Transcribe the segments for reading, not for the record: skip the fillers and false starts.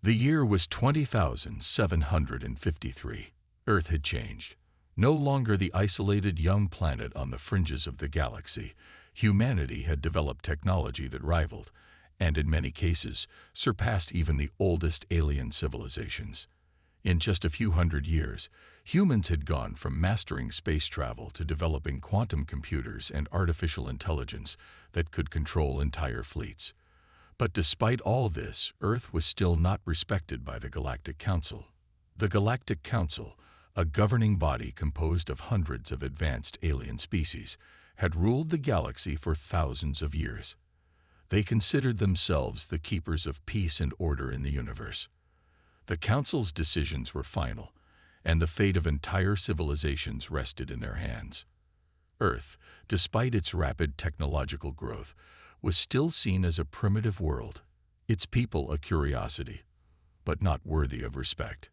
The year was 20,753. Earth had changed. No longer the isolated young planet on the fringes of the galaxy, humanity had developed technology that rivaled, and in many cases, surpassed even the oldest alien civilizations. In just a few hundred years, humans had gone from mastering space travel to developing quantum computers and artificial intelligence that could control entire fleets. But despite all this, Earth was still not respected by the Galactic Council. The Galactic Council, a governing body composed of hundreds of advanced alien species, had ruled the galaxy for thousands of years. They considered themselves the keepers of peace and order in the universe. The Council's decisions were final, and the fate of entire civilizations rested in their hands. Earth, despite its rapid technological growth, was still seen as a primitive world, its people a curiosity, but not worthy of respect.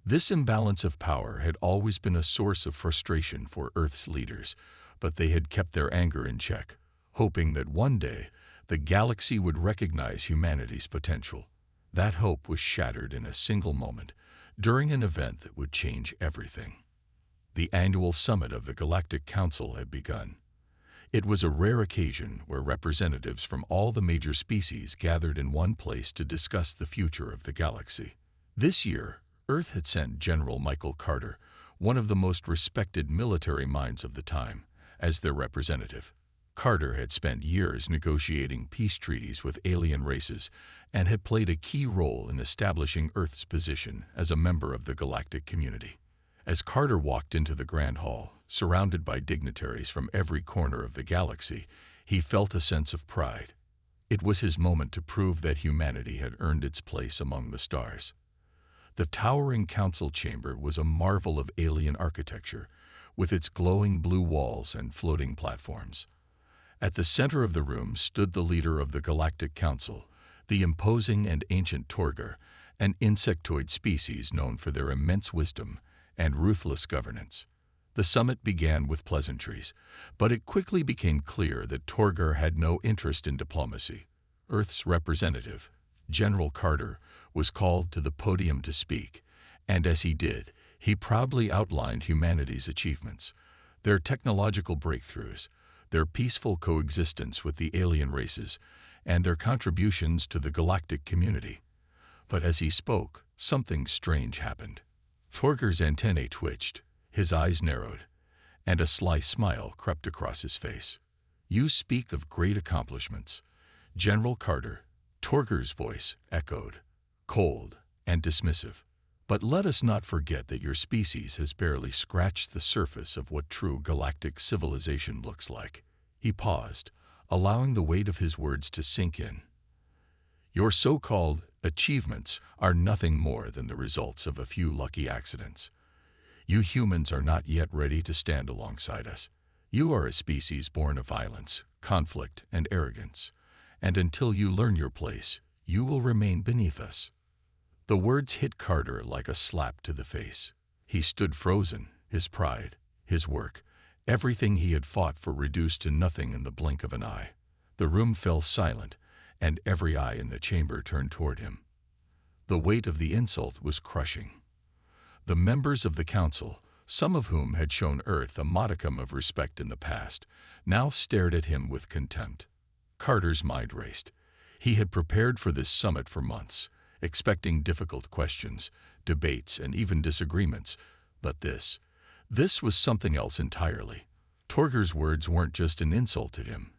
This imbalance of power had always been a source of frustration for Earth's leaders, but they had kept their anger in check, hoping that one day the galaxy would recognize humanity's potential. That hope was shattered in a single moment, during an event that would change everything. The annual summit of the Galactic Council had begun. It was a rare occasion where representatives from all the major species gathered in one place to discuss the future of the galaxy. This year, Earth had sent General Michael Carter, one of the most respected military minds of the time, as their representative. Carter had spent years negotiating peace treaties with alien races and had played a key role in establishing Earth's position as a member of the galactic community. As Carter walked into the Grand Hall, surrounded by dignitaries from every corner of the galaxy, he felt a sense of pride. It was his moment to prove that humanity had earned its place among the stars. The towering council chamber was a marvel of alien architecture, with its glowing blue walls and floating platforms. At the center of the room stood the leader of the Galactic Council, the imposing and ancient Torgar, an insectoid species known for their immense wisdom and ruthless governance. The summit began with pleasantries, but it quickly became clear that Torgar had no interest in diplomacy. Earth's representative, General Carter, was called to the podium to speak, and as he did, he proudly outlined humanity's achievements, their technological breakthroughs, their peaceful coexistence with the alien races, and their contributions to the galactic community. But as he spoke, something strange happened. Torgar's antennae twitched, his eyes narrowed, and a sly smile crept across his face. "You speak of great accomplishments, General Carter," Torgar's voice echoed, cold and dismissive. "But let us not forget that your species has barely scratched the surface of what true galactic civilization looks like." He paused, allowing the weight of his words to sink in. "Your so-called achievements are nothing more than the results of a few lucky accidents. You humans are not yet ready to stand alongside us. You are a species born of violence, conflict, and arrogance, and until you learn your place, you will remain beneath us." The words hit Carter like a slap to the face. He stood frozen, his pride, his work, everything he had fought for reduced to nothing in the blink of an eye. The room fell silent, and every eye in the chamber turned toward him. The weight of the insult was crushing. The members of the council, some of whom had shown Earth a modicum of respect in the past, now stared at him with contempt. Carter's mind raced. He had prepared for this summit for months, expecting difficult questions, debates, and even disagreements. But this was something else entirely. Torgar's words weren't just an insult to him.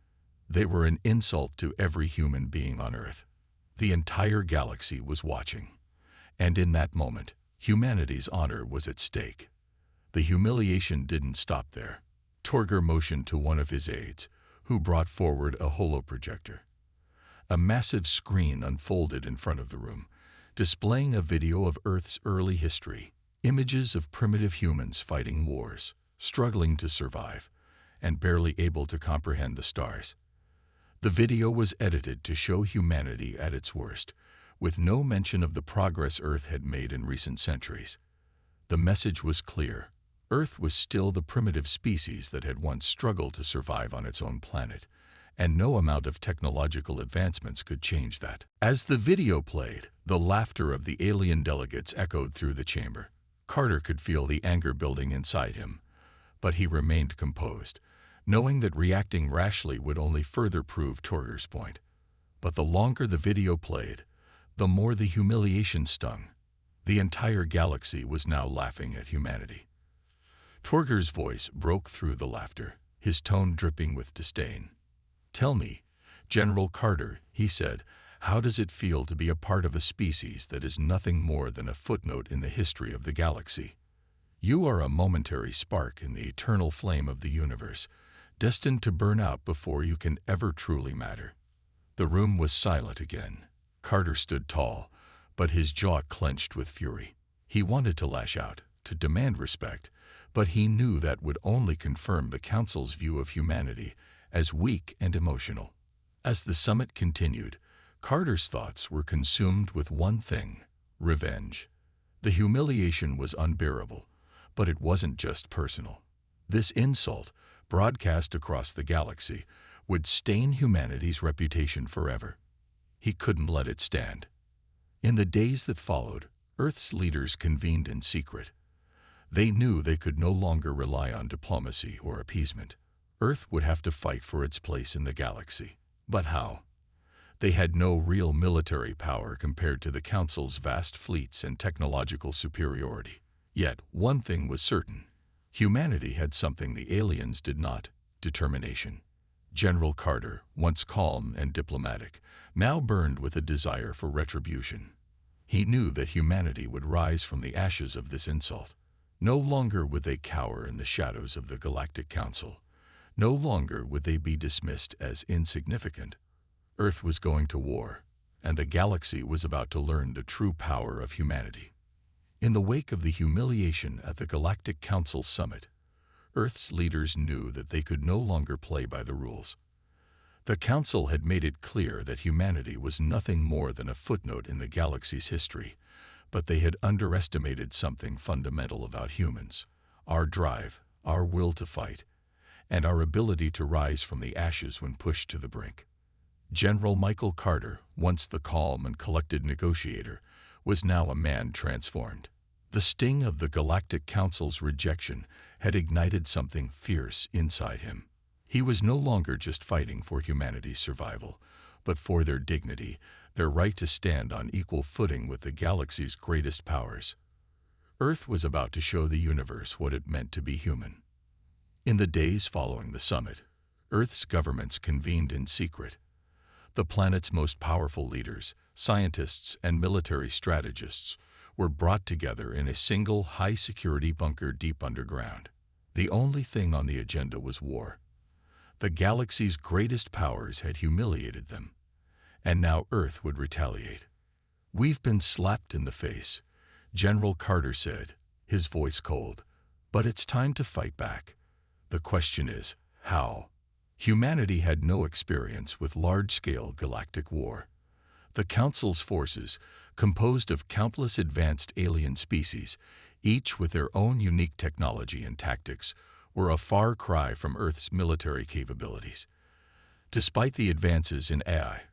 They were an insult to every human being on Earth. The entire galaxy was watching. And in that moment, humanity's honor was at stake. The humiliation didn't stop there. Torgar motioned to one of his aides, who brought forward a holoprojector. A massive screen unfolded in front of the room, displaying a video of Earth's early history, images of primitive humans fighting wars, struggling to survive, and barely able to comprehend the stars. The video was edited to show humanity at its worst, with no mention of the progress Earth had made in recent centuries. The message was clear. Earth was still the primitive species that had once struggled to survive on its own planet, and no amount of technological advancements could change that. As the video played, the laughter of the alien delegates echoed through the chamber. Carter could feel the anger building inside him, but he remained composed, knowing that reacting rashly would only further prove Torger's point. But the longer the video played, the more the humiliation stung. The entire galaxy was now laughing at humanity. Torger's voice broke through the laughter, his tone dripping with disdain. "Tell me, General Carter," he said, "how does it feel to be a part of a species that is nothing more than a footnote in the history of the galaxy? You are a momentary spark in the eternal flame of the universe, destined to burn out before you can ever truly matter." The room was silent again. Carter stood tall, but his jaw clenched with fury. He wanted to lash out, to demand respect, but he knew that would only confirm the Council's view of humanity as weak and emotional. As the summit continued, Carter's thoughts were consumed with one thing: revenge. The humiliation was unbearable, but it wasn't just personal. This insult, broadcast across the galaxy, would stain humanity's reputation forever. He couldn't let it stand. In the days that followed, Earth's leaders convened in secret. They knew they could no longer rely on diplomacy or appeasement. Earth would have to fight for its place in the galaxy. But how? They had no real military power compared to the Council's vast fleets and technological superiority. Yet, one thing was certain. Humanity had something the aliens did not: determination. General Carter, once calm and diplomatic, now burned with a desire for retribution. He knew that humanity would rise from the ashes of this insult. No longer would they cower in the shadows of the Galactic Council. No longer would they be dismissed as insignificant. Earth was going to war, and the galaxy was about to learn the true power of humanity. In the wake of the humiliation at the Galactic Council summit, Earth's leaders knew that they could no longer play by the rules. The Council had made it clear that humanity was nothing more than a footnote in the galaxy's history, but they had underestimated something fundamental about humans: our drive, our will to fight, and our ability to rise from the ashes when pushed to the brink. General Michael Carter, once the calm and collected negotiator, was now a man transformed. The sting of the Galactic Council's rejection had ignited something fierce inside him. He was no longer just fighting for humanity's survival, but for their dignity, their right to stand on equal footing with the galaxy's greatest powers. Earth was about to show the universe what it meant to be human. In the days following the summit, Earth's governments convened in secret. The planet's most powerful leaders, scientists, and military strategists were brought together in a single high-security bunker deep underground. The only thing on the agenda was war. The galaxy's greatest powers had humiliated them, and now Earth would retaliate. "We've been slapped in the face," General Carter said, his voice cold. "But it's time to fight back. The question is, how?" Humanity had no experience with large-scale galactic war. The Council's forces, composed of countless advanced alien species, each with their own unique technology and tactics, were a far cry from Earth's military capabilities. Despite the advances in AI,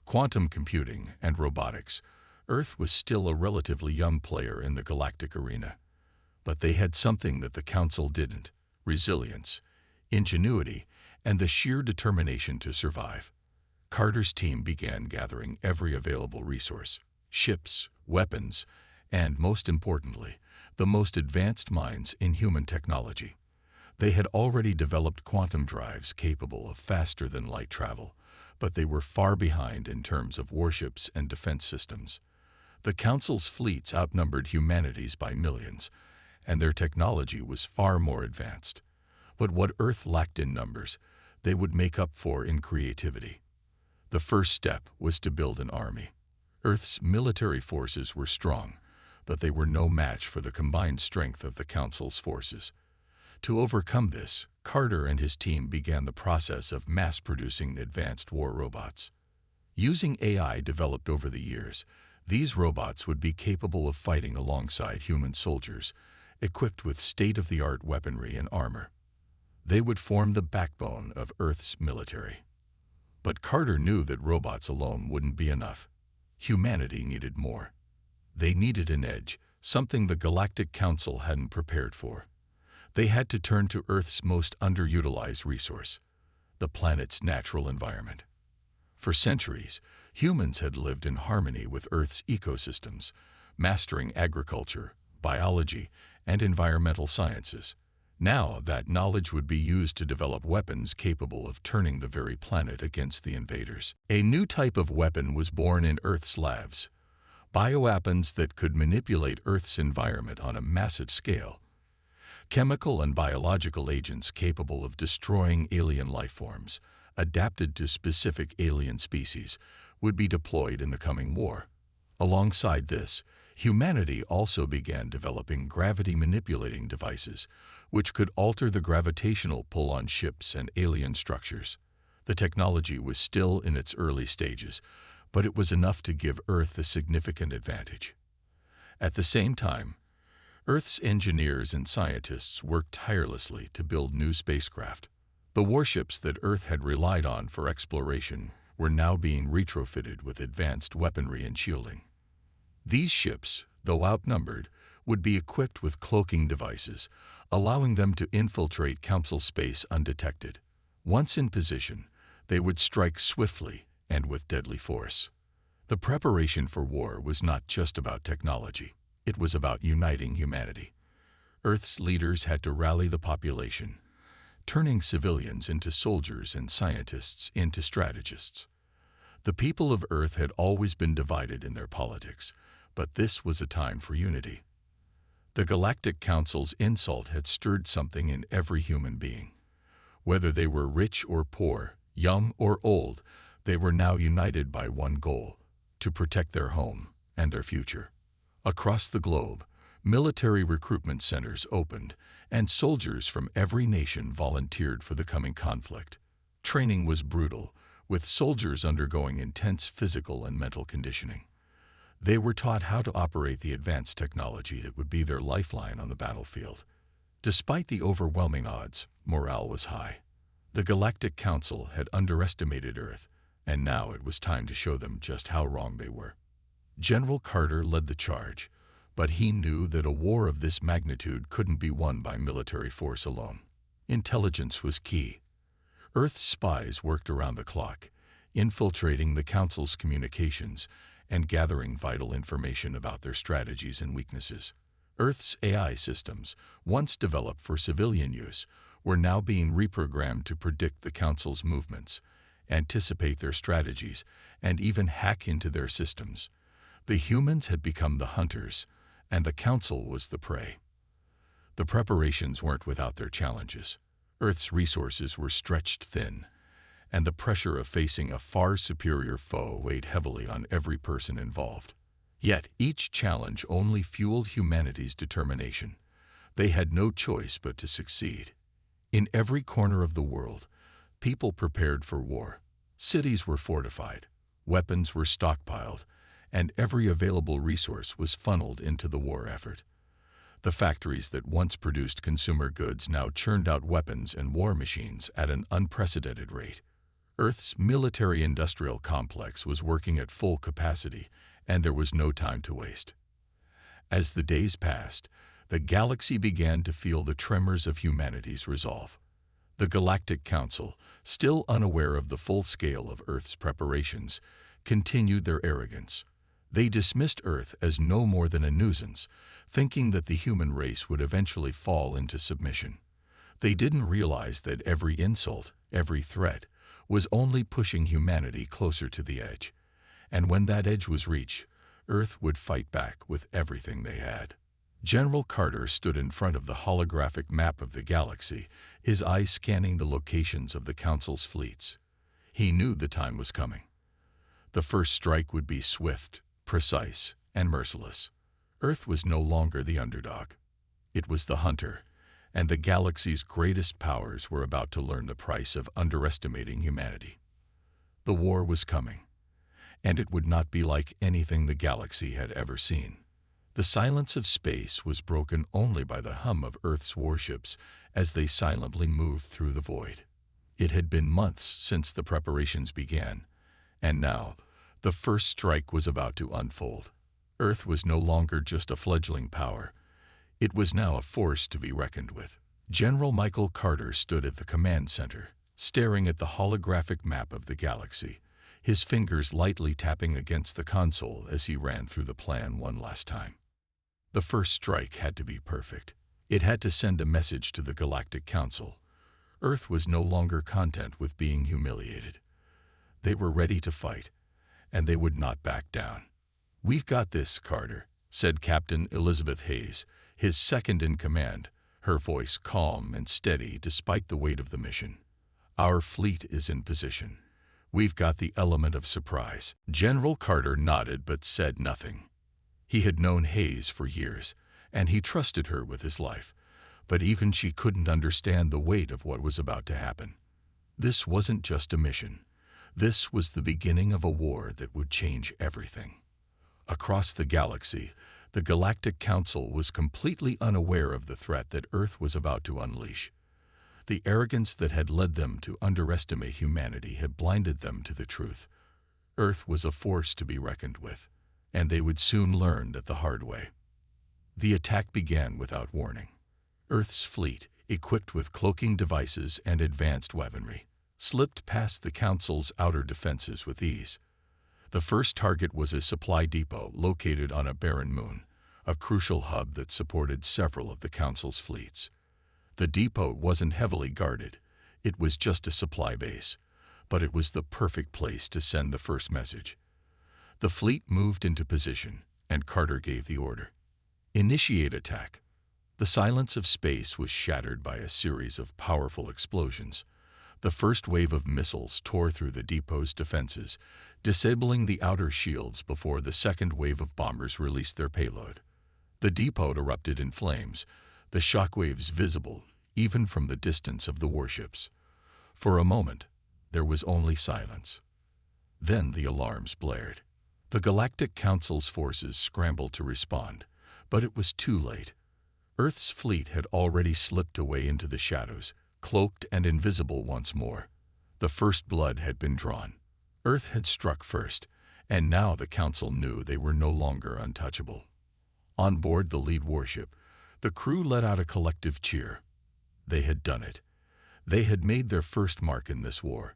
quantum computing, and robotics, Earth was still a relatively young player in the galactic arena. But they had something that the Council didn't: resilience, ingenuity, and the sheer determination to survive. Carter's team began gathering every available resource: ships, weapons, and, most importantly, the most advanced minds in human technology. They had already developed quantum drives capable of faster-than-light travel, but they were far behind in terms of warships and defense systems. The Council's fleets outnumbered humanity's by millions, and their technology was far more advanced. But what Earth lacked in numbers, they would make up for in creativity. The first step was to build an army. Earth's military forces were strong, but they were no match for the combined strength of the Council's forces. To overcome this, Carter and his team began the process of mass-producing advanced war robots. Using AI developed over the years, these robots would be capable of fighting alongside human soldiers, equipped with state-of-the-art weaponry and armor. They would form the backbone of Earth's military. But Carter knew that robots alone wouldn't be enough. Humanity needed more. They needed an edge, something the Galactic Council hadn't prepared for. They had to turn to Earth's most underutilized resource, the planet's natural environment. For centuries, humans had lived in harmony with Earth's ecosystems, mastering agriculture, biology, and environmental sciences. Now, that knowledge would be used to develop weapons capable of turning the very planet against the invaders. A new type of weapon was born in Earth's labs, bioweapons that could manipulate Earth's environment on a massive scale. Chemical and biological agents capable of destroying alien life forms, adapted to specific alien species, would be deployed in the coming war. Alongside this, humanity also began developing gravity-manipulating devices, which could alter the gravitational pull on ships and alien structures. The technology was still in its early stages, but it was enough to give Earth a significant advantage. At the same time, Earth's engineers and scientists worked tirelessly to build new spacecraft. The warships that Earth had relied on for exploration were now being retrofitted with advanced weaponry and shielding. These ships, though outnumbered, would be equipped with cloaking devices, allowing them to infiltrate Council space undetected. Once in position, they would strike swiftly and with deadly force. The preparation for war was not just about technology. It was about uniting humanity. Earth's leaders had to rally the population, turning civilians into soldiers and scientists into strategists. The people of Earth had always been divided in their politics, but this was a time for unity. The Galactic Council's insult had stirred something in every human being. Whether they were rich or poor, young or old, they were now united by one goal: to protect their home and their future. Across the globe, military recruitment centers opened, and soldiers from every nation volunteered for the coming conflict. Training was brutal, with soldiers undergoing intense physical and mental conditioning. They were taught how to operate the advanced technology that would be their lifeline on the battlefield. Despite the overwhelming odds, morale was high. The Galactic Council had underestimated Earth, and now it was time to show them just how wrong they were. General Carter led the charge, but he knew that a war of this magnitude couldn't be won by military force alone. Intelligence was key. Earth's spies worked around the clock, infiltrating the Council's communications and gathering vital information about their strategies and weaknesses. Earth's AI systems, once developed for civilian use, were now being reprogrammed to predict the Council's movements, anticipate their strategies, and even hack into their systems. The humans had become the hunters, and the Council was the prey. The preparations weren't without their challenges. Earth's resources were stretched thin, and the pressure of facing a far superior foe weighed heavily on every person involved. Yet each challenge only fueled humanity's determination. They had no choice but to succeed. In every corner of the world, people prepared for war. Cities were fortified, weapons were stockpiled, and every available resource was funneled into the war effort. The factories that once produced consumer goods now churned out weapons and war machines at an unprecedented rate. Earth's military-industrial complex was working at full capacity, and there was no time to waste. As the days passed, the galaxy began to feel the tremors of humanity's resolve. The Galactic Council, still unaware of the full scale of Earth's preparations, continued their arrogance. They dismissed Earth as no more than a nuisance, thinking that the human race would eventually fall into submission. They didn't realize that every insult, every threat, was only pushing humanity closer to the edge. And when that edge was reached, Earth would fight back with everything they had. General Carter stood in front of the holographic map of the galaxy, his eyes scanning the locations of the Council's fleets. He knew the time was coming. The first strike would be swift, precise, and merciless. Earth was no longer the underdog. It was the hunter, and the galaxy's greatest powers were about to learn the price of underestimating humanity. The war was coming, and it would not be like anything the galaxy had ever seen. The silence of space was broken only by the hum of Earth's warships as they silently moved through the void. It had been months since the preparations began, and now the first strike was about to unfold. Earth was no longer just a fledgling power. It was now a force to be reckoned with. General Michael Carter stood at the command center, staring at the holographic map of the galaxy, his fingers lightly tapping against the console as he ran through the plan one last time. The first strike had to be perfect. It had to send a message to the Galactic Council. Earth was no longer content with being humiliated. They were ready to fight, and they would not back down. "We've got this, Carter," said Captain Elizabeth Hayes, his second in command, her voice calm and steady despite the weight of the mission. "Our fleet is in position. We've got the element of surprise." General Carter nodded but said nothing. He had known Hayes for years, and he trusted her with his life, but even she couldn't understand the weight of what was about to happen. This wasn't just a mission. This was the beginning of a war that would change everything. Across the galaxy, the Galactic Council was completely unaware of the threat that Earth was about to unleash. The arrogance that had led them to underestimate humanity had blinded them to the truth. Earth was a force to be reckoned with, and they would soon learn that the hard way. The attack began without warning. Earth's fleet, equipped with cloaking devices and advanced weaponry, slipped past the Council's outer defenses with ease. The first target was a supply depot located on a barren moon, a crucial hub that supported several of the Council's fleets. The depot wasn't heavily guarded. It was just a supply base, but it was the perfect place to send the first message. The fleet moved into position, and Carter gave the order. "Initiate attack." The silence of space was shattered by a series of powerful explosions. The first wave of missiles tore through the depot's defenses, disabling the outer shields before the second wave of bombers released their payload. The depot erupted in flames, the shockwaves visible even from the distance of the warships. For a moment, there was only silence. Then the alarms blared. The Galactic Council's forces scrambled to respond, but it was too late. Earth's fleet had already slipped away into the shadows, cloaked and invisible once more. The first blood had been drawn. Earth had struck first, and now the Council knew they were no longer untouchable. On board the lead warship, the crew let out a collective cheer. They had done it. They had made their first mark in this war.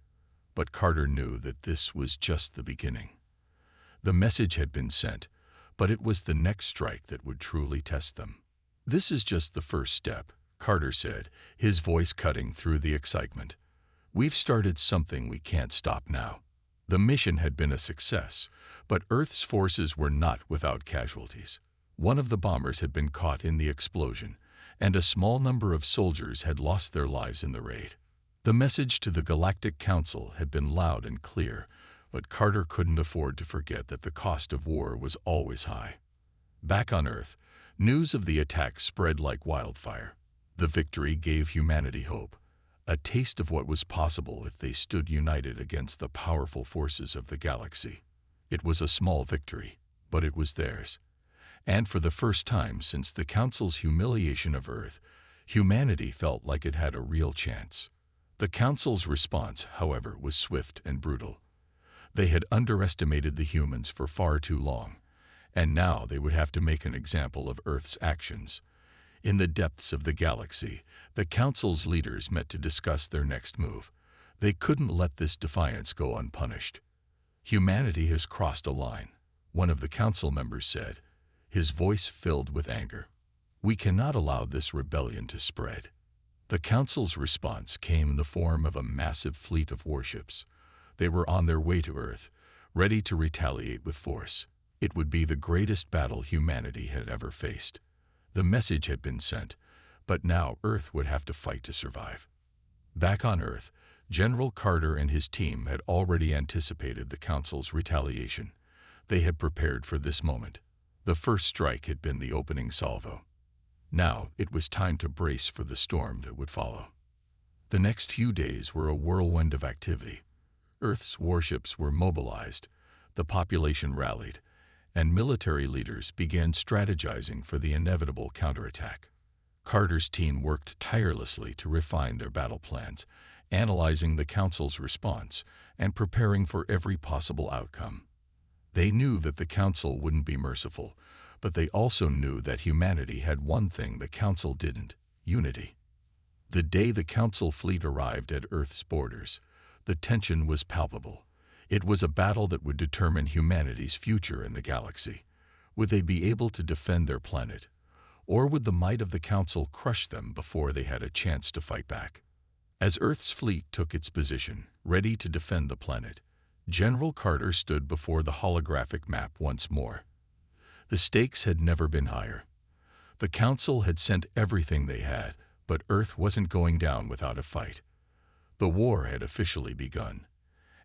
But Carter knew that this was just the beginning. The message had been sent, but it was the next strike that would truly test them. "This is just the first step," Carter said, his voice cutting through the excitement. "We've started something we can't stop now." The mission had been a success, but Earth's forces were not without casualties. One of the bombers had been caught in the explosion, and a small number of soldiers had lost their lives in the raid. The message to the Galactic Council had been loud and clear, but Carter couldn't afford to forget that the cost of war was always high. Back on Earth, news of the attack spread like wildfire. The victory gave humanity hope, a taste of what was possible if they stood united against the powerful forces of the galaxy. It was a small victory, but it was theirs. And for the first time since the Council's humiliation of Earth, humanity felt like it had a real chance. The Council's response, however, was swift and brutal. They had underestimated the humans for far too long, and now they would have to make an example of Earth's actions. In the depths of the galaxy, the Council's leaders met to discuss their next move. They couldn't let this defiance go unpunished. "Humanity has crossed a line," one of the Council members said, his voice filled with anger. "We cannot allow this rebellion to spread." The Council's response came in the form of a massive fleet of warships. They were on their way to Earth, ready to retaliate with force. It would be the greatest battle humanity had ever faced. The message had been sent, but now Earth would have to fight to survive. Back on Earth, General Carter and his team had already anticipated the Council's retaliation. They had prepared for this moment. The first strike had been the opening salvo. Now it was time to brace for the storm that would follow. The next few days were a whirlwind of activity. Earth's warships were mobilized, the population rallied, and military leaders began strategizing for the inevitable counterattack. Carter's team worked tirelessly to refine their battle plans, analyzing the Council's response and preparing for every possible outcome. They knew that the Council wouldn't be merciful, but they also knew that humanity had one thing the Council didn't: unity. The day the Council fleet arrived at Earth's borders, the tension was palpable. It was a battle that would determine humanity's future in the galaxy. Would they be able to defend their planet, or would the might of the Council crush them before they had a chance to fight back? As Earth's fleet took its position, ready to defend the planet, General Carter stood before the holographic map once more. The stakes had never been higher. The Council had sent everything they had, but Earth wasn't going down without a fight. The war had officially begun,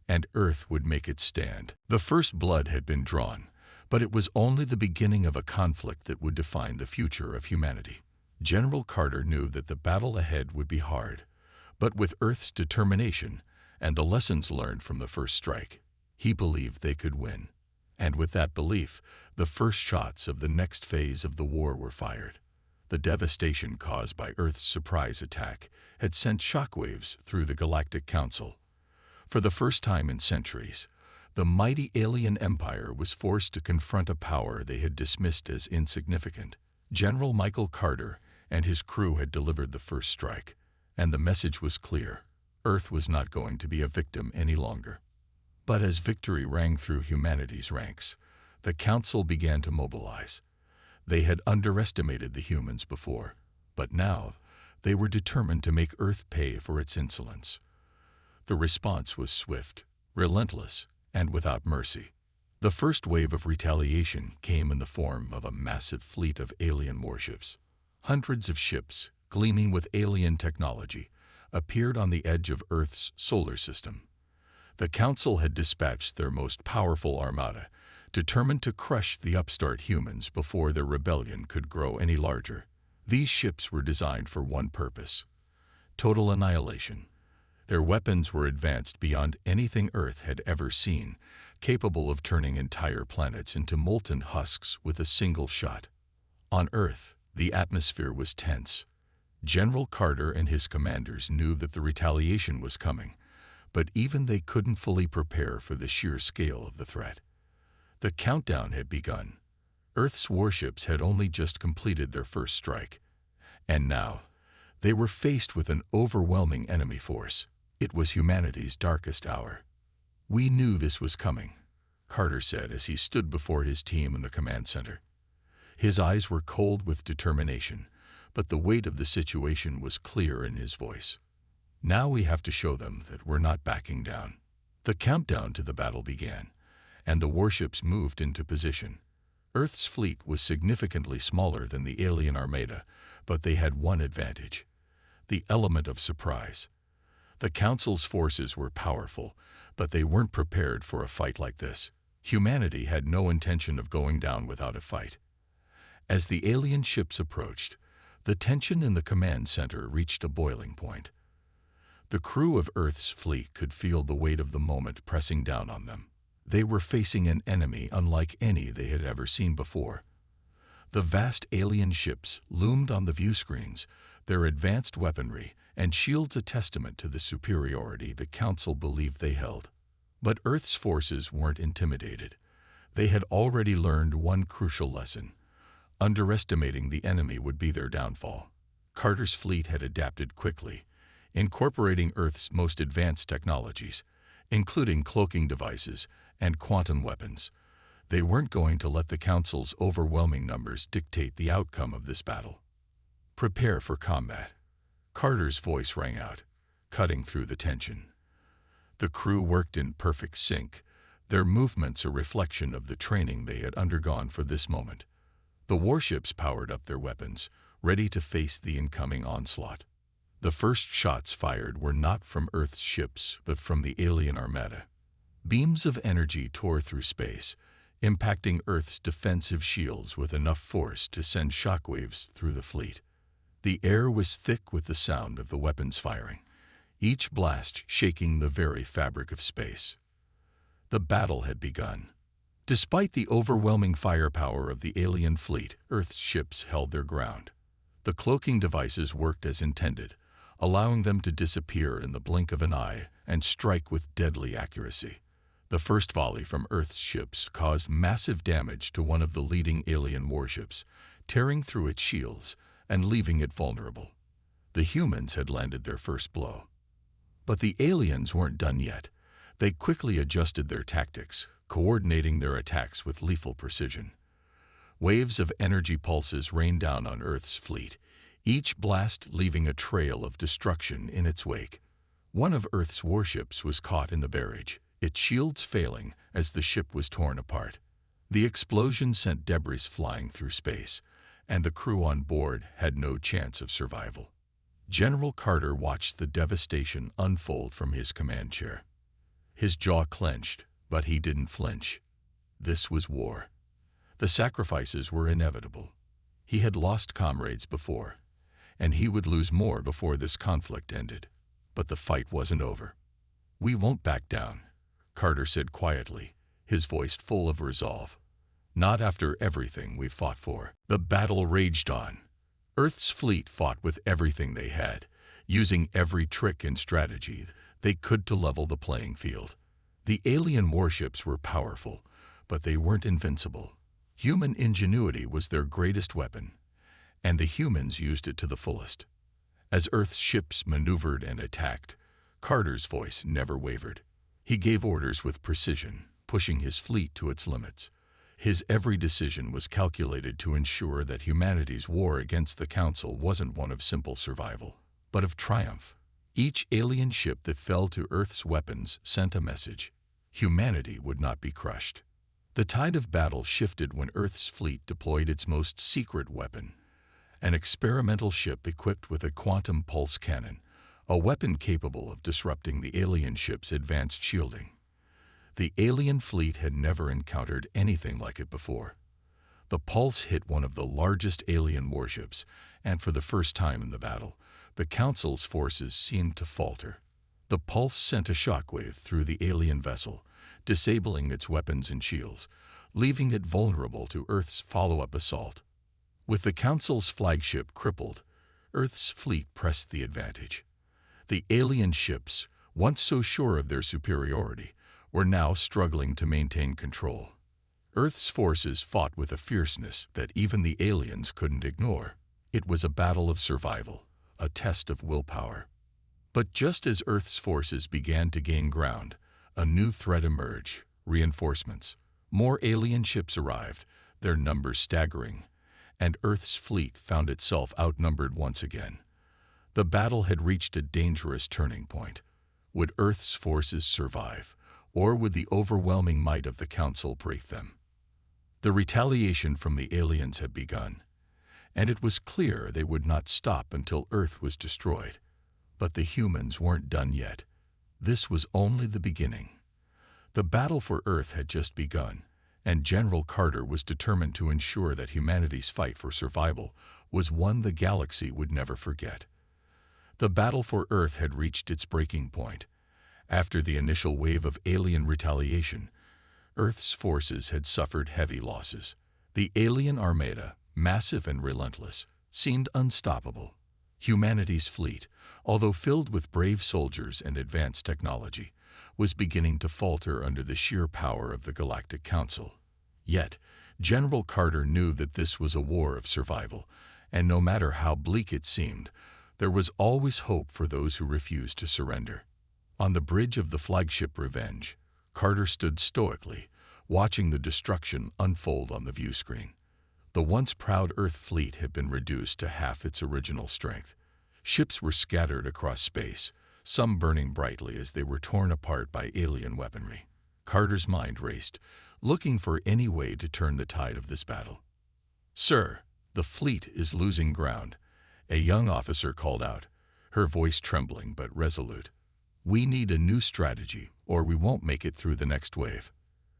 and Earth would make its stand. The first blood had been drawn, but it was only the beginning of a conflict that would define the future of humanity. General Carter knew that the battle ahead would be hard, but with Earth's determination and the lessons learned from the first strike, he believed they could win. And with that belief, the first shots of the next phase of the war were fired. The devastation caused by Earth's surprise attack had sent shockwaves through the Galactic Council. For the first time in centuries, the mighty alien empire was forced to confront a power they had dismissed as insignificant. General Michael Carter and his crew had delivered the first strike, and the message was clear: Earth was not going to be a victim any longer. But as victory rang through humanity's ranks, the Council began to mobilize. They had underestimated the humans before, but now they were determined to make Earth pay for its insolence. The response was swift, relentless, and without mercy. The first wave of retaliation came in the form of a massive fleet of alien warships. Hundreds of ships, gleaming with alien technology, appeared on the edge of Earth's solar system. The Council had dispatched their most powerful armada, determined to crush the upstart humans before their rebellion could grow any larger. These ships were designed for one purpose: total annihilation. Their weapons were advanced beyond anything Earth had ever seen, capable of turning entire planets into molten husks with a single shot. On Earth, the atmosphere was tense. General Carter and his commanders knew that the retaliation was coming, but even they couldn't fully prepare for the sheer scale of the threat. The countdown had begun. Earth's warships had only just completed their first strike, and now they were faced with an overwhelming enemy force. It was humanity's darkest hour. "We knew this was coming," Carter said as he stood before his team in the command center. His eyes were cold with determination, but the weight of the situation was clear in his voice. "Now we have to show them that we're not backing down." The countdown to the battle began, and the warships moved into position. Earth's fleet was significantly smaller than the alien armada, but they had one advantage: the element of surprise. The Council's forces were powerful, but they weren't prepared for a fight like this. Humanity had no intention of going down without a fight. As the alien ships approached, the tension in the command center reached a boiling point. The crew of Earth's fleet could feel the weight of the moment pressing down on them. They were facing an enemy unlike any they had ever seen before. The vast alien ships loomed on the view screens, their advanced weaponry and shields a testament to the superiority the Council believed they held. But Earth's forces weren't intimidated. They had already learned one crucial lesson: underestimating the enemy would be their downfall. Carter's fleet had adapted quickly, incorporating Earth's most advanced technologies, including cloaking devices and quantum weapons. They weren't going to let the Council's overwhelming numbers dictate the outcome of this battle. "Prepare for combat." Carter's voice rang out, cutting through the tension. The crew worked in perfect sync, their movements a reflection of the training they had undergone for this moment. The warships powered up their weapons, ready to face the incoming onslaught. The first shots fired were not from Earth's ships, but from the alien armada. Beams of energy tore through space, impacting Earth's defensive shields with enough force to send shockwaves through the fleet. The air was thick with the sound of the weapons firing, each blast shaking the very fabric of space. The battle had begun. Despite the overwhelming firepower of the alien fleet, Earth's ships held their ground. The cloaking devices worked as intended, allowing them to disappear in the blink of an eye and strike with deadly accuracy. The first volley from Earth's ships caused massive damage to one of the leading alien warships, tearing through its shields and leaving it vulnerable. The humans had landed their first blow. But the aliens weren't done yet. They quickly adjusted their tactics, coordinating their attacks with lethal precision. Waves of energy pulses rained down on Earth's fleet, each blast leaving a trail of destruction in its wake. One of Earth's warships was caught in the barrage, its shields failing as the ship was torn apart. The explosion sent debris flying through space, and the crew on board had no chance of survival. General Carter watched the devastation unfold from his command chair. His jaw clenched, but he didn't flinch. This was war. The sacrifices were inevitable. He had lost comrades before, and he would lose more before this conflict ended. But the fight wasn't over. "We won't back down," Carter said quietly, his voice full of resolve. "Not after everything we've fought for." The battle raged on. Earth's fleet fought with everything they had, using every trick and strategy they could to level the playing field. The alien warships were powerful, but they weren't invincible. Human ingenuity was their greatest weapon, and the humans used it to the fullest. As Earth's ships maneuvered and attacked, Carter's voice never wavered. He gave orders with precision, pushing his fleet to its limits. His every decision was calculated to ensure that humanity's war against the Council wasn't one of simple survival, but of triumph. Each alien ship that fell to Earth's weapons sent a message. Humanity would not be crushed. The tide of battle shifted when Earth's fleet deployed its most secret weapon, an experimental ship equipped with a quantum pulse cannon, a weapon capable of disrupting the alien ship's advanced shielding. The alien fleet had never encountered anything like it before. The pulse hit one of the largest alien warships, and for the first time in the battle, the Council's forces seemed to falter. The pulse sent a shockwave through the alien vessel, disabling its weapons and shields, leaving it vulnerable to Earth's follow-up assault. With the Council's flagship crippled, Earth's fleet pressed the advantage. The alien ships, once so sure of their superiority, were now struggling to maintain control. Earth's forces fought with a fierceness that even the aliens couldn't ignore. It was a battle of survival, a test of willpower. But just as Earth's forces began to gain ground, a new threat emerged: reinforcements. More alien ships arrived, their numbers staggering, and Earth's fleet found itself outnumbered once again. The battle had reached a dangerous turning point. Would Earth's forces survive, or would the overwhelming might of the Council break them? The retaliation from the aliens had begun, and it was clear they would not stop until Earth was destroyed. But the humans weren't done yet. This was only the beginning. The battle for Earth had just begun, and General Carter was determined to ensure that humanity's fight for survival was one the galaxy would never forget. The battle for Earth had reached its breaking point. After the initial wave of alien retaliation, Earth's forces had suffered heavy losses. The alien armada, massive and relentless, seemed unstoppable. Humanity's fleet, although filled with brave soldiers and advanced technology, was beginning to falter under the sheer power of the Galactic Council. Yet, General Carter knew that this was a war of survival, and no matter how bleak it seemed, there was always hope for those who refused to surrender. On the bridge of the flagship Revenge, Carter stood stoically, watching the destruction unfold on the view screen. The once proud Earth fleet had been reduced to half its original strength. Ships were scattered across space, some burning brightly as they were torn apart by alien weaponry. Carter's mind raced, looking for any way to turn the tide of this battle. "Sir, the fleet is losing ground," a young officer called out, her voice trembling but resolute. "We need a new strategy, or we won't make it through the next wave."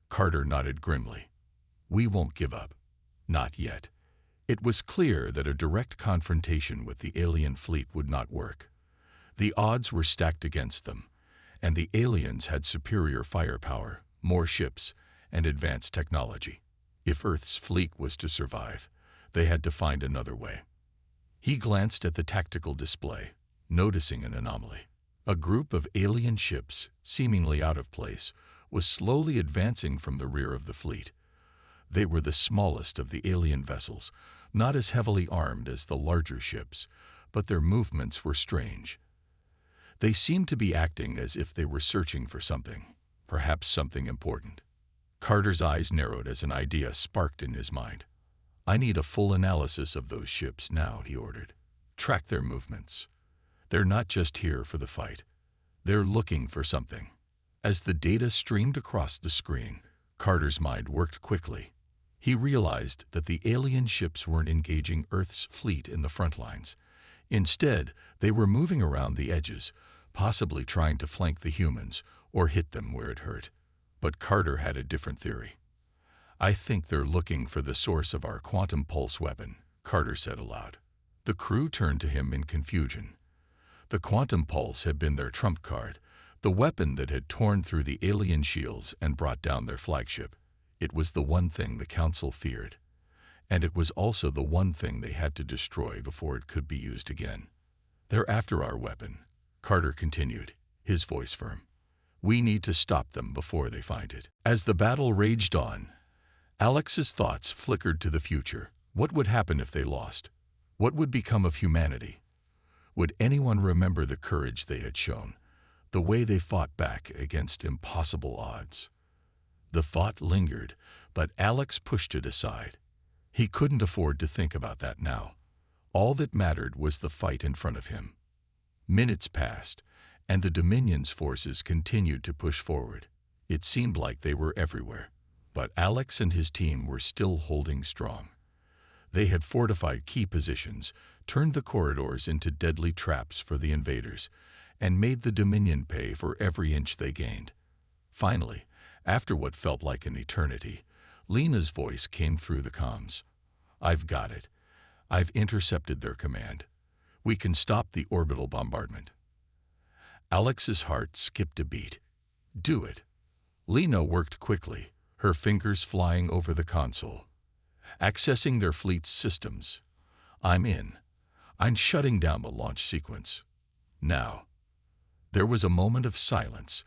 Carter nodded grimly. "We won't give up. Not yet." It was clear that a direct confrontation with the alien fleet would not work. The odds were stacked against them, and the aliens had superior firepower, more ships, and advanced technology. If Earth's fleet was to survive, they had to find another way. He glanced at the tactical display. noticing an anomaly. A group of alien ships, seemingly out of place, was slowly advancing from the rear of the fleet. They were the smallest of the alien vessels, not as heavily armed as the larger ships, but their movements were strange. They seemed to be acting as if they were searching for something, perhaps something important. Carter's eyes narrowed as an idea sparked in his mind. "I need a full analysis of those ships now," he ordered. "Track their movements. They're not just here for the fight. They're looking for something." As the data streamed across the screen, Carter's mind worked quickly. He realized that the alien ships weren't engaging Earth's fleet in the front lines. Instead, they were moving around the edges, possibly trying to flank the humans or hit them where it hurt. But Carter had a different theory. "I think they're looking for the source of our quantum pulse weapon," Carter said aloud. The crew turned to him in confusion. The quantum pulse had been their trump card, the weapon that had torn through the alien shields and brought down their flagship. It was the one thing the Council feared, and it was also the one thing they had to destroy before it could be used again. "They're after our weapon," Carter continued, his voice firm. "We need to stop them before they find it." As the battle raged on, Alex's thoughts flickered to the future. What would happen if they lost? What would become of humanity? Would anyone remember the courage they had shown, the way they fought back against impossible odds? The thought lingered, but Alex pushed it aside. He couldn't afford to think about that now. All that mattered was the fight in front of him. Minutes passed, and the Dominion's forces continued to push forward. It seemed like they were everywhere, but Alex and his team were still holding strong. They had fortified key positions, turned the corridors into deadly traps for the invaders, and made the Dominion pay for every inch they gained. Finally, after what felt like an eternity, Lena's voice came through the comms. "I've got it. I've intercepted their command. We can stop the orbital bombardment." Alex's heart skipped a beat. "Do it." Lena worked quickly, her fingers flying over the console. "Accessing their fleet's systems. I'm in. I'm shutting down the launch sequence. Now." There was a moment of silence.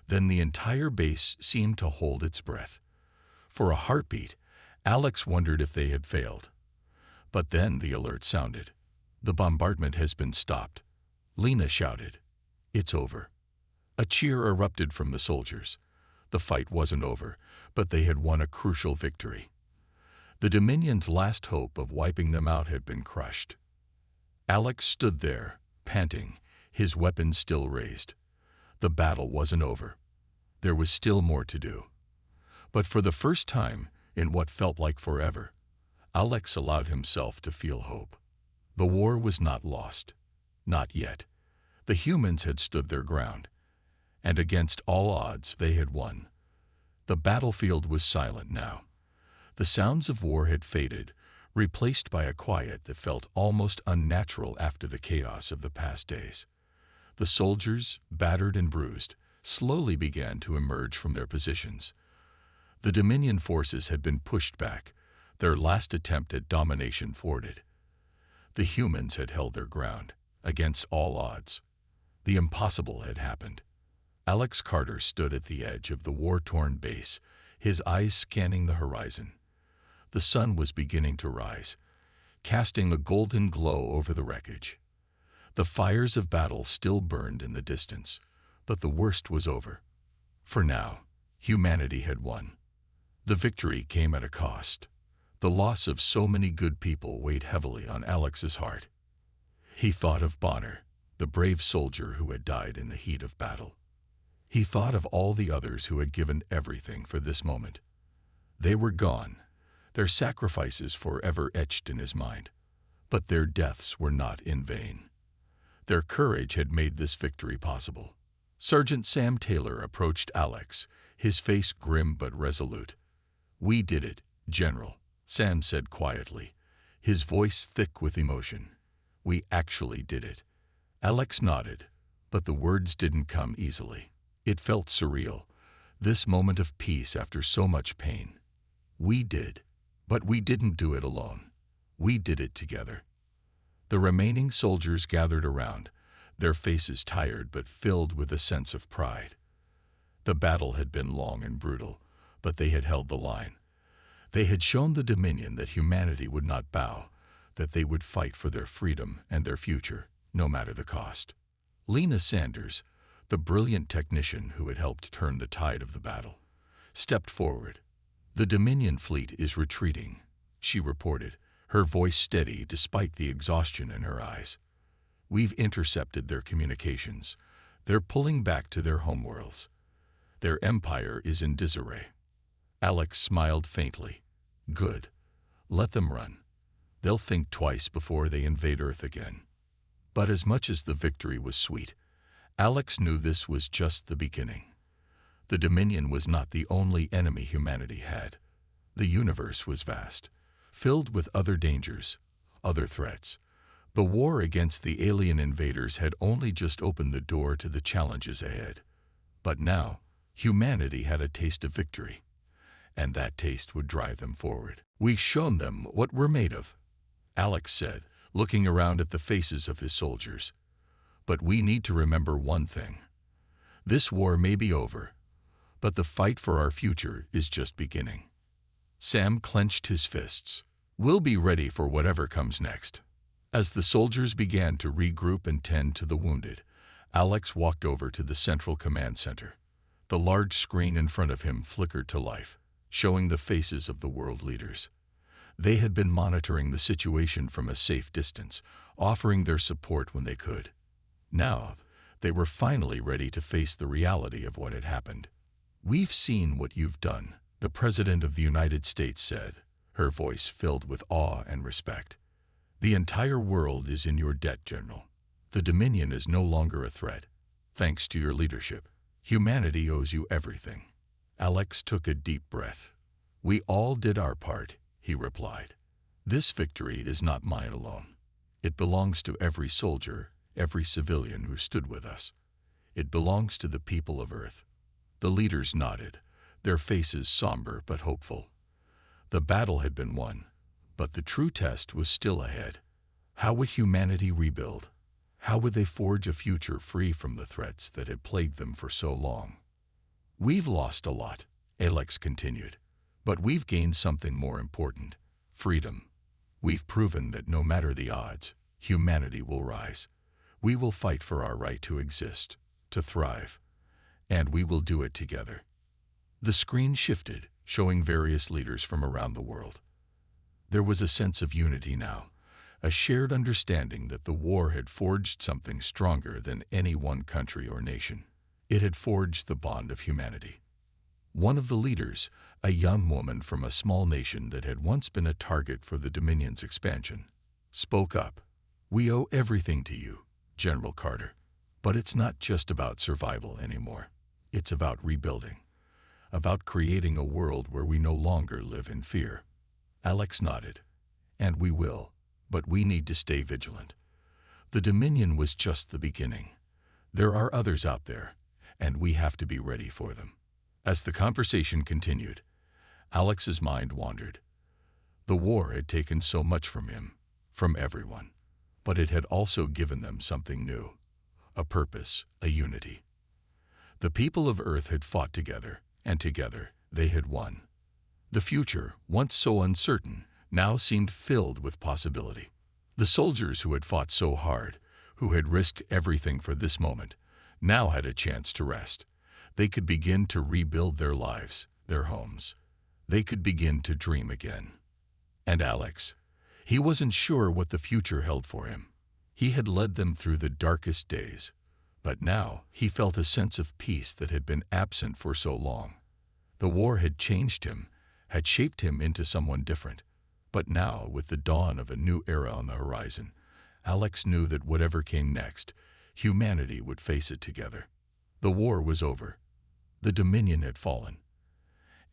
Then the entire base seemed to hold its breath. For a heartbeat, Alex wondered if they had failed. But then the alert sounded. "The bombardment has been stopped." Lena shouted. "It's over." A cheer erupted from the soldiers. The fight wasn't over, but they had won a crucial victory. The Dominion's last hope of wiping them out had been crushed. Alex stood there, panting, his weapon still raised. The battle wasn't over. There was still more to do. But for the first time, in what felt like forever, Alex allowed himself to feel hope. The war was not lost. Not yet. The humans had stood their ground, and against all odds, they had won. The battlefield was silent now. The sounds of war had faded, replaced by a quiet that felt almost unnatural after the chaos of the past days. The soldiers, battered and bruised, slowly began to emerge from their positions. The Dominion forces had been pushed back, their last attempt at domination thwarted. The humans had held their ground, against all odds. The impossible had happened. Alex Carter stood at the edge of the war-torn base, his eyes scanning the horizon. The sun was beginning to rise, casting a golden glow over the wreckage. The fires of battle still burned in the distance, but the worst was over. For now, humanity had won. The victory came at a cost. The loss of so many good people weighed heavily on Alex's heart. He thought of Bonner, the brave soldier who had died in the heat of battle. He thought of all the others who had given everything for this moment. They were gone, their sacrifices forever etched in his mind. But their deaths were not in vain. Their courage had made this victory possible. Sergeant Sam Taylor approached Alex, his face grim but resolute. "We did it, General," Sam said quietly, his voice thick with emotion. "We actually did it." Alex nodded, but the words didn't come easily. It felt surreal, this moment of peace after so much pain. "We did, but we didn't do it alone. We did it together." The remaining soldiers gathered around, their faces tired but filled with a sense of pride. The battle had been long and brutal, but they had held the line. They had shown the Dominion that humanity would not bow, that they would fight for their freedom and their future, no matter the cost. Lena Sanders, the brilliant technician who had helped turn the tide of the battle, stepped forward. "The Dominion fleet is retreating," she reported, her voice steady despite the exhaustion in her eyes. "We've intercepted their communications. They're pulling back to their homeworlds. Their empire is in disarray." Alex smiled faintly. "Good. Let them run. They'll think twice before they invade Earth again." But as much as the victory was sweet, Alex knew this was just the beginning. The Dominion was not the only enemy humanity had. The universe was vast, filled with other dangers, other threats. The war against the alien invaders had only just opened the door to the challenges ahead. But now, humanity had a taste of victory, and that taste would drive them forward. "We've shown them what we're made of," Alex said, looking around at the faces of his soldiers. "But we need to remember one thing. This war may be over, but the fight for our future is just beginning." Sam clenched his fists. "We'll be ready for whatever comes next." As the soldiers began to regroup and tend to the wounded, Alex walked over to the Central Command Center. The large screen in front of him flickered to life, showing the faces of the world leaders. They had been monitoring the situation from a safe distance, offering their support when they could. Now, they were finally ready to face the reality of what had happened. "We've seen what you've done," the President of the United States said, her voice filled with awe and respect. "The entire world is in your debt, General. The Dominion is no longer a threat, thanks to your leadership. Humanity owes you everything." Alex took a deep breath. "We all did our part," he replied. "This victory is not mine alone. It belongs to every soldier, every civilian who stood with us. It belongs to the people of Earth." The leaders nodded, their faces somber but hopeful. The battle had been won, but the true test was still ahead. How would humanity rebuild? How would they forge a future free from the threats that had plagued them for so long? "We've lost a lot," Alex continued, "but we've gained something more important: freedom. We've proven that no matter the odds, humanity will rise. We will fight for our right to exist, to thrive, and we will do it together." The screen shifted, showing various leaders from around the world. There was a sense of unity now, a shared understanding that the war had forged something stronger than any one country or nation. It had forged the bond of humanity. One of the leaders, a young woman from a small nation that had once been a target for the Dominion's expansion, spoke up. "We owe everything to you, General Carter. But it's not just about survival anymore. It's about rebuilding, about creating a world where we no longer live in fear." Alex nodded. "And we will, but we need to stay vigilant. The Dominion was just the beginning. There are others out there, and we have to be ready for them." As the conversation continued, Alex's mind wandered. The war had taken so much from him, from everyone, but it had also given them something new, a purpose, a unity. The people of Earth had fought together, and together they had won. The future, once so uncertain, now seemed filled with possibility. The soldiers who had fought so hard, who had risked everything for this moment, now had a chance to rest. They could begin to rebuild their lives, their homes. They could begin to dream again. And Alex, he wasn't sure what the future held for him. He had led them through the darkest days, but now he felt a sense of peace that had been absent for so long. The war had changed him, had shaped him into someone different. But now, with the dawn of a new era on the horizon, Alex knew that whatever came next, humanity would face it together. The war was over. The Dominion had fallen.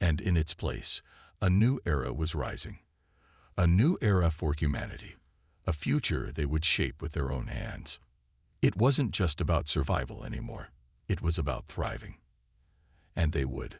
And in its place, a new era was rising. A new era for humanity. A future they would shape with their own hands. It wasn't just about survival anymore. It was about thriving. And they would.